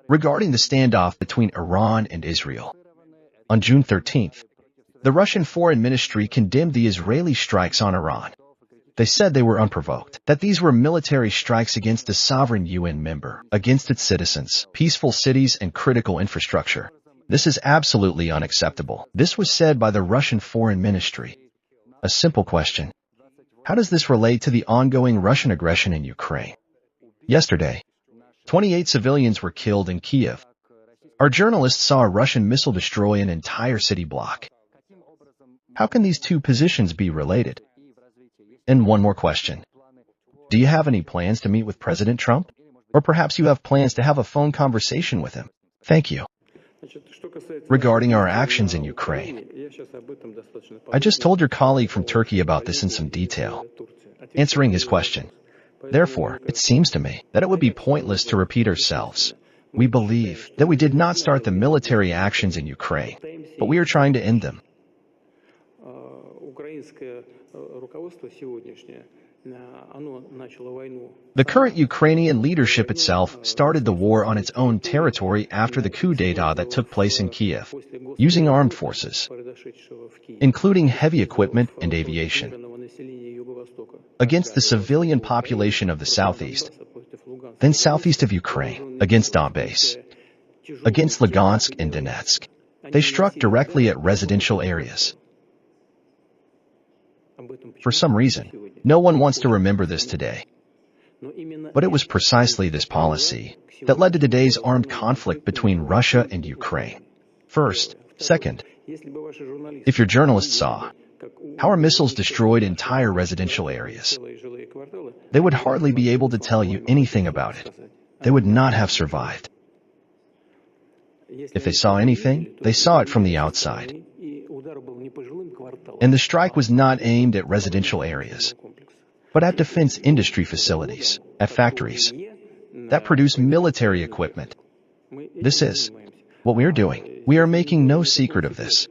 Regarding the standoff between Iran and Israel, on June 13th, the Russian Foreign Ministry condemned the Israeli strikes on Iran. They said they were unprovoked, that these were military strikes against a sovereign UN member, against its citizens, peaceful cities, and critical infrastructure. This is absolutely unacceptable. This was said by the Russian Foreign Ministry. A simple question. How does this relate to the ongoing Russian aggression in Ukraine? Yesterday, 28 civilians were killed in Kyiv. Our journalists saw a Russian missile destroy an entire city block. How can these two positions be related? And one more question. Do you have any plans to meet with President Trump? Or perhaps you have plans to have a phone conversation with him? Thank you. Regarding our actions in Ukraine, I just told your colleague from Turkey about this in some detail, answering his question. Therefore, it seems to me that it would be pointless to repeat ourselves. We believe that we did not start the military actions in Ukraine, but we are trying to end them. The current Ukrainian leadership itself started the war on its own territory after the coup d'etat that took place in Kyiv, using armed forces, including heavy equipment and aviation, against the civilian population of the southeast, then southeast of Ukraine, against Donbass, against Lugansk and Donetsk. They struck directly at residential areas. For some reason, no one wants to remember this today. But it was precisely this policy that led to today's armed conflict between Russia and Ukraine. First, second, if your journalists saw how our missiles destroyed entire residential areas, they would hardly be able to tell you anything about it. They would not have survived. If they saw anything, they saw it from the outside. And the strike was not aimed at residential areas, but at defense industry facilities, at factories that produce military equipment. This is what we are doing. We are making no secret of this.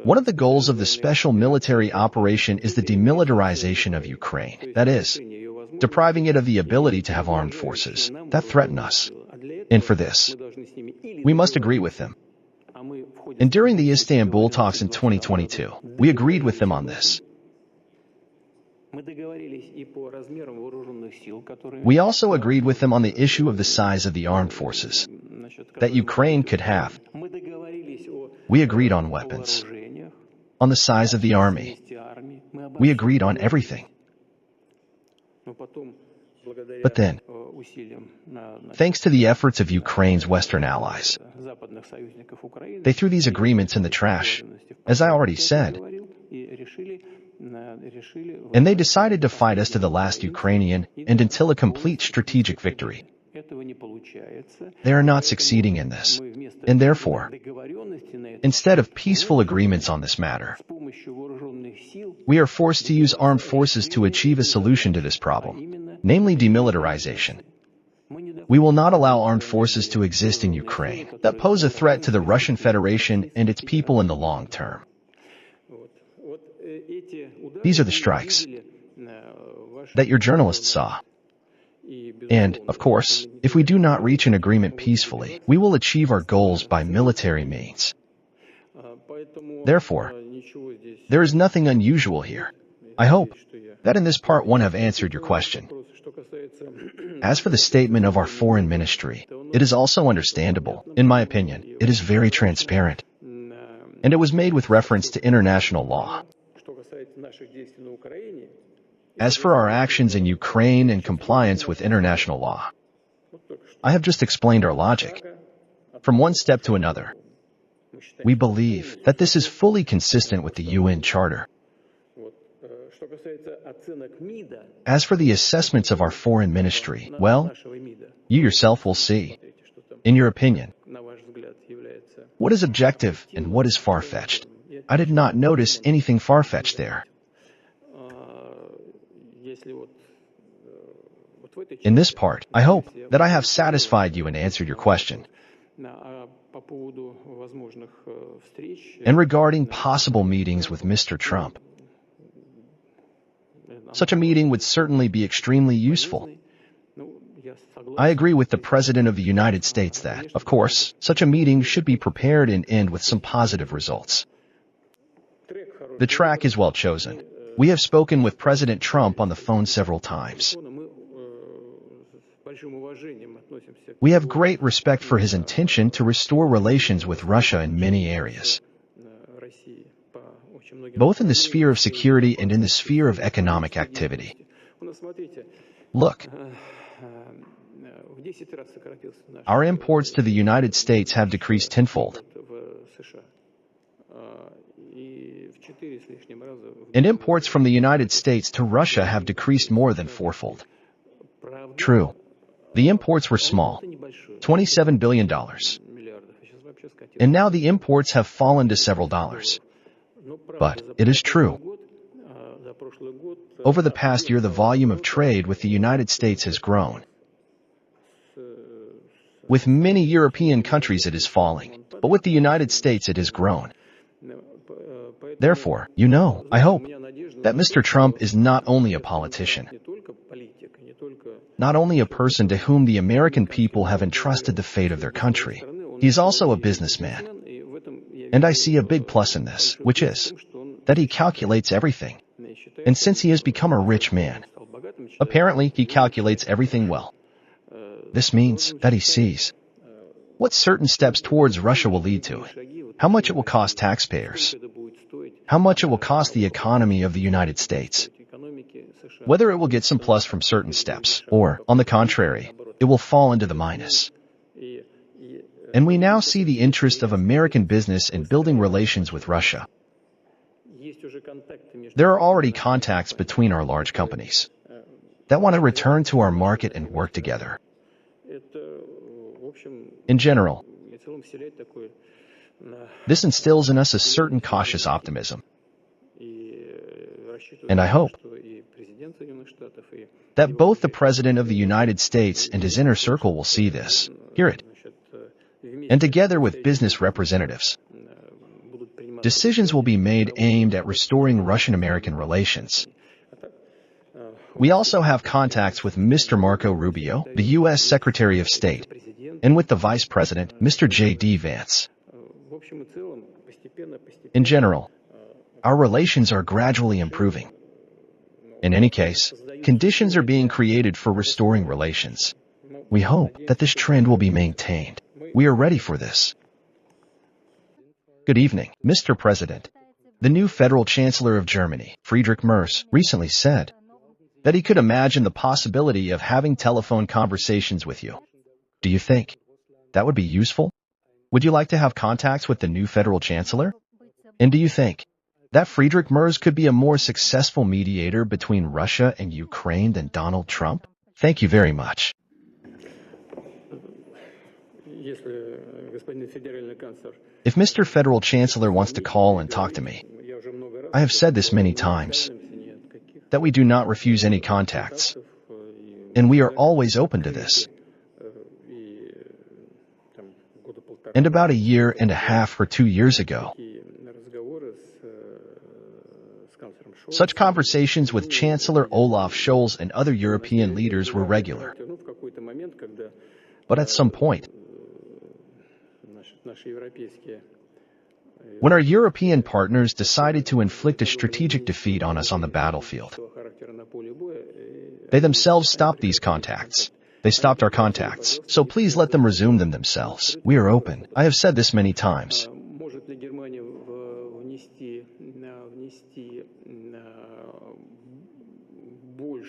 One of the goals of the special military operation is the demilitarization of Ukraine, that is, depriving it of the ability to have armed forces that threaten us. And for this, we must agree with them. And during the Istanbul talks in 2022, we agreed with them on this. We also agreed with them on the issue of the size of the armed forces that Ukraine could have. We agreed on weapons, on the size of the army. We agreed on everything. But then, thanks to the efforts of Ukraine's Western allies, they threw these agreements in the trash, as I already said, and they decided to fight us to the last Ukrainian and until a complete strategic victory. They are not succeeding in this, and therefore, instead of peaceful agreements on this matter, we are forced to use armed forces to achieve a solution to this problem, namely demilitarization. We will not allow armed forces to exist in Ukraine that pose a threat to the Russian Federation and its people in the long term. These are the strikes that your journalists saw. And, of course, if we do not reach an agreement peacefully, we will achieve our goals by military means. Therefore, there is nothing unusual here. I hope that in this part 1 have answered your question. As for the statement of our foreign ministry, it is also understandable. In my opinion, it is very transparent. And it was made with reference to international law. As for our actions in Ukraine and compliance with international law, I have just explained our logic. From one step to another, we believe that this is fully consistent with the UN Charter. As for the assessments of our foreign ministry, well, you yourself will see. In your opinion, what is objective and what is far-fetched? I did not notice anything far-fetched there. In this part, I hope that I have satisfied you and answered your question. And regarding possible meetings with Mr. Trump, such a meeting would certainly be extremely useful. I agree with the President of the United States that, of course, such a meeting should be prepared and end with some positive results. The track is well chosen. We have spoken with President Trump on the phone several times. We have great respect for his intention to restore relations with Russia in many areas, both in the sphere of security and in the sphere of economic activity. Look, our imports to the United States have decreased tenfold, and imports from the United States to Russia have decreased more than fourfold. True, the imports were small, $27 billion, and now the imports have fallen to several dollars. But it is true. Over the past year, the volume of trade with the United States has grown. With many European countries it is falling, but with the United States it has grown. Therefore, I hope that Mr. Trump is not only a politician, not only a person to whom the American people have entrusted the fate of their country. He is also a businessman. And I see a big plus in this, which is that he calculates everything. And since he has become a rich man, apparently he calculates everything well. This means that he sees what certain steps towards Russia will lead to, how much it will cost taxpayers, how much it will cost the economy of the United States, whether it will get some plus from certain steps, or, on the contrary, it will fall into the minus. And we now see the interest of American business in building relations with Russia. There are already contacts between our large companies that want to return to our market and work together. In general, this instills in us a certain cautious optimism. And I hope that both the President of the United States and his inner circle will see this, hear it, and together with business representatives, decisions will be made aimed at restoring Russian-American relations. We also have contacts with Mr. Marco Rubio, the U.S. Secretary of State, and with the Vice President, Mr. J.D. Vance. In general, our relations are gradually improving. In any case, conditions are being created for restoring relations. We hope that this trend will be maintained. We are ready for this. Good evening, Mr. President. The new Federal Chancellor of Germany, Friedrich Merz, recently said that he could imagine the possibility of having telephone conversations with you. Do you think that would be useful? Would you like to have contacts with the new Federal Chancellor? And do you think that Friedrich Merz could be a more successful mediator between Russia and Ukraine than Donald Trump? Thank you very much. If Mr. Federal Chancellor wants to call and talk to me, I have said this many times, that we do not refuse any contacts, and we are always open to this. And about a year and a half or 2 years ago, such conversations with Chancellor Olaf Scholz and other European leaders were regular. But at some point, when our European partners decided to inflict a strategic defeat on us on the battlefield, they themselves stopped these contacts. They stopped our contacts, so please let them resume them themselves. We are open. I have said this many times.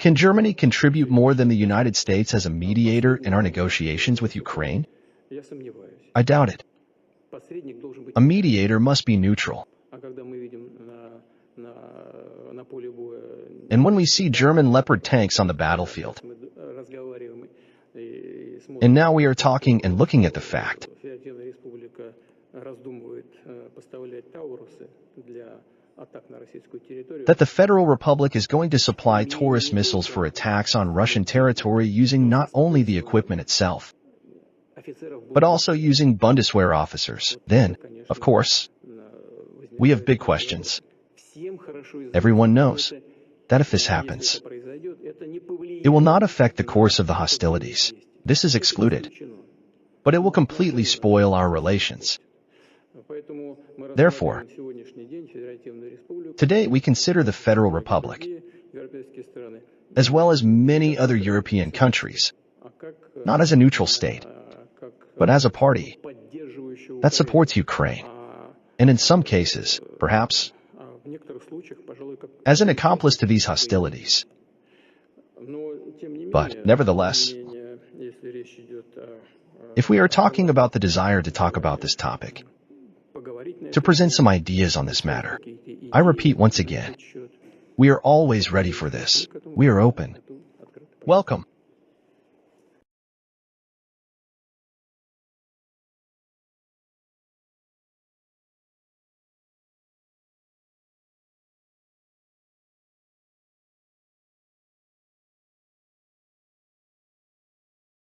Can Germany contribute more than the United States as a mediator in our negotiations with Ukraine? I doubt it. A mediator must be neutral. And when we see German Leopard tanks on the battlefield, and now we are talking and looking at the fact that the Federal Republic is going to supply Taurus missiles for attacks on Russian territory using not only the equipment itself, but also using Bundeswehr officers, then, of course, we have big questions. Everyone knows that if this happens, it will not affect the course of the hostilities. This is excluded, but it will completely spoil our relations. Therefore, today we consider the Federal Republic, as well as many other European countries, not as a neutral state, but as a party that supports Ukraine, and in some cases, perhaps, as an accomplice to these hostilities. But, nevertheless, if we are talking about the desire to talk about this topic, to present some ideas on this matter, I repeat once again, we are always ready for this. We are open. Welcome.